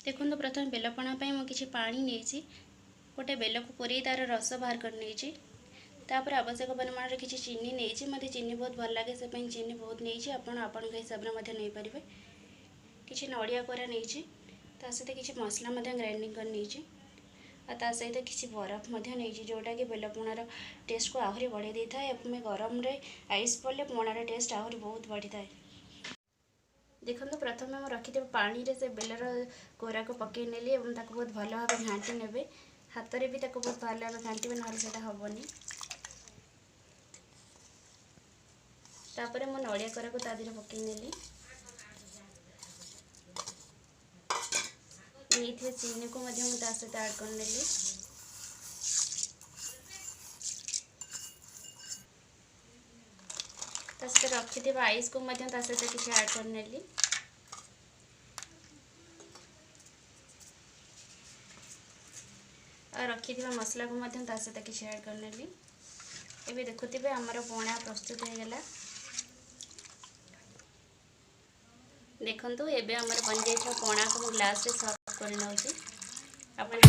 देखो प्रथम बेलपणा मुझे किसी पानी नहीं गोटे बेल को पुरई तार रस बाहर कर नहीं तापर आवश्यक परिमाण किसी चीनी नहीं मत चीनी बहुत भल लगे से चीनी बहुत नहीं आपण हिसाब से नहीं पारे किसी नड़िया कोरा नहीं सहित किसी मसला ग्राइंडिंग कर नहीं ता सहित किसी बरफ नहीं जोटा कि बेलपणार टेस्ट को आहरी बढ़े दे था गरम रे आइस पड़े पणार टेस्ट आहरी बहुत बढ़ी था। देखो प्रथम मैं रखी पानी रे से बेलर कोरा को पकई नेली बहुत भल भाव घाटी ने हाथ में भी बहुत भल भाव घाटे ना से हेनी तापर मो नड़िया कोरा को तादी पकई नेली नहीं चीनी को सहित ऐड कर नेली सहित रखि आइस को सहित किसी ऐड कर नेली और रखि मसला को सहित किसी ऐड कर नेली एबे देखुथिबे हमर पणा प्रस्तुत हो गला। देखंतु एबे हमर बन जाइछा पणा को ग्लास रे सर्व कर नउची अपन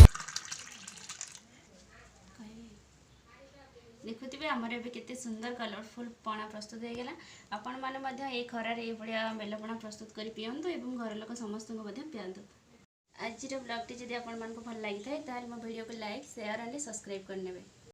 देखुथिबे हमर एबे केते सुंदर कलरफुल पणा प्रस्तुत हो गला। आपण माने मध्य ए खरार ए बढिया बेलपणा प्रस्तुत करि पियंतु एवं घर लोक समस्त को मध्य पियंतु। आज ब्लॉग टी जदि आपण मन को भल लागि थाए ताले मो वीडियो को लाइक शेयर एंड सब्सक्राइब करनेबे।